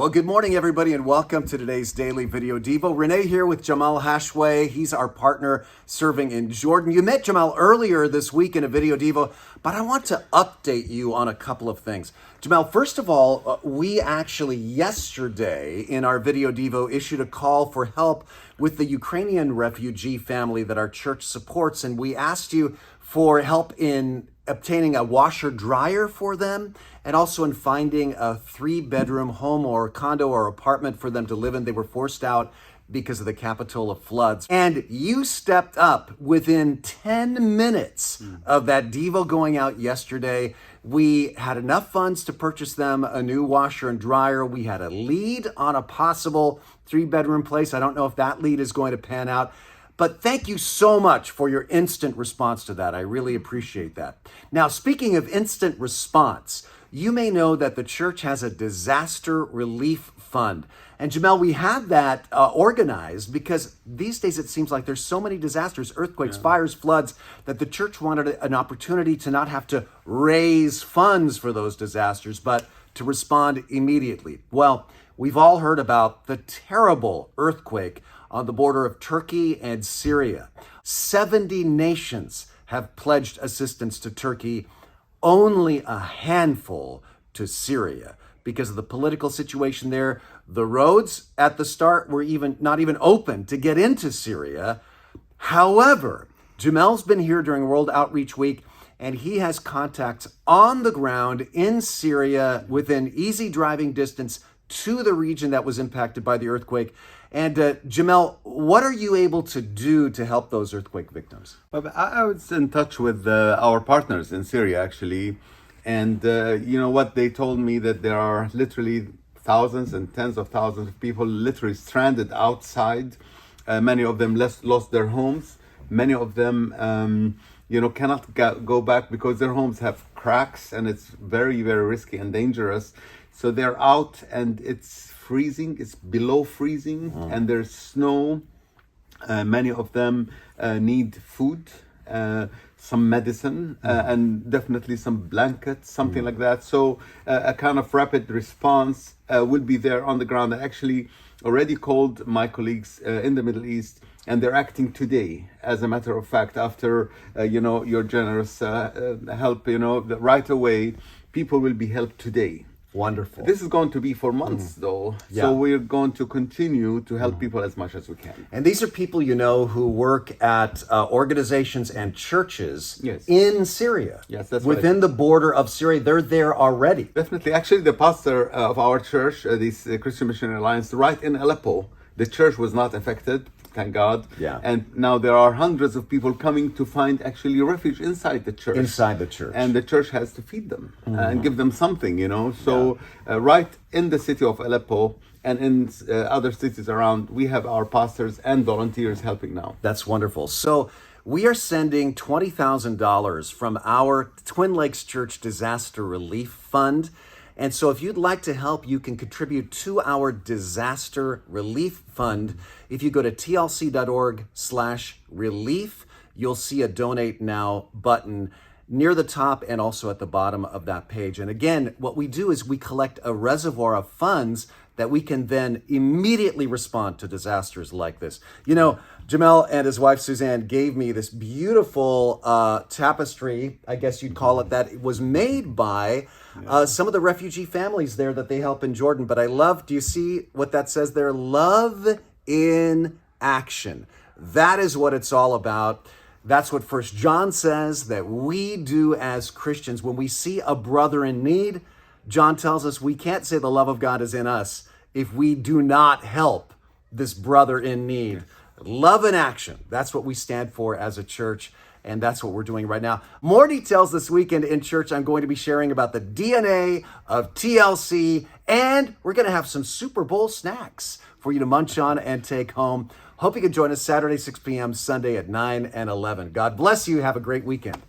Well, good morning, everybody, and welcome to today's Daily Video Devo. Rene here with Jamal Hashway. He's our partner serving in Jordan. You met Jamal earlier this week in a Video Devo, but I want to update you on a couple of things. Jamal, first of all, we actually yesterday in our Video Devo issued a call for help with the Ukrainian refugee family that our church supports, and we asked you for help in obtaining a washer dryer for them and also in finding a 3-bedroom home or condo or apartment for them to live in. They were forced out because of the Capitola floods. And you stepped up within 10 minutes of that Devo going out yesterday. We had enough funds to purchase them a new washer and dryer. We had a lead on a possible 3-bedroom place. I don't know if that lead is going to pan out. But thank you so much for your instant response to that. I really appreciate that. Now, speaking of instant response, you may know that the church has a disaster relief fund. And Jamal, we have that organized because these days it seems like there's so many disasters, earthquakes, fires, floods, that the church wanted an opportunity to not have to raise funds for those disasters, but to respond immediately. Well, we've all heard about the terrible earthquake on the border of Turkey and Syria. 70 nations have pledged assistance to Turkey, only a handful to Syria because of the political situation there. The roads at the start were not even open to get into Syria. However, Jamal's been here during World Outreach Week, and he has contacts on the ground in Syria within easy driving distance to the region that was impacted by the earthquake. And Jamal, what are you able to do to help those earthquake victims? Well, I was in touch with our partners in Syria, actually. And you know what? They told me that there are literally thousands and tens of thousands of people literally stranded outside. Many of them lost their homes. Many of them, cannot go back because their homes have cracks and it's very, very risky and dangerous. So they're out and it's freezing, it's below freezing, and there's snow. Many of them need food, some medicine, and definitely some blankets, something like that. So a kind of rapid response will be there on the ground. I actually already called my colleagues in the Middle East, and they're acting today. As a matter of fact, after your generous help, right away, people will be helped today. Wonderful. This is going to be for months, though. Yeah. So we're going to continue to help people as much as we can. And these are people who work at organizations and churches in Syria. Yes, that's within the border of Syria. They're there already. Definitely. Actually, the pastor of our church, this Christian Missionary Alliance, right in Aleppo, the church was not affected. Thank God. Yeah. And now there are hundreds of people coming to find actually refuge inside the church. Inside the church. And the church has to feed them and give them something, So right in the city of Aleppo and in other cities around, we have our pastors and volunteers helping now. That's wonderful. So we are sending $20,000 from our Twin Lakes Church Disaster Relief Fund. And so if you'd like to help, you can contribute to our disaster relief fund. If you go to tlc.org/relief, you'll see a donate now button near the top and also at the bottom of that page. And again, what we do is we collect a reservoir of funds that we can then immediately respond to disasters like this. Jamal and his wife Suzanne gave me this beautiful tapestry, I guess you'd call it that. It was made by some of the refugee families there that they help in Jordan. But I love, do you see what that says there? Love in action. That is what it's all about. That's what 1 John says that we do as Christians. When we see a brother in need, John tells us we can't say the love of God is in us if we do not help this brother in need. Love in action. That's what we stand for as a church, and that's what we're doing right now. More details this weekend in church. I'm going to be sharing about the DNA of TLC, and we're going to have some Super Bowl snacks for you to munch on and take home. Hope you can join us Saturday, 6 p.m., Sunday at 9 and 11. God bless you. Have a great weekend.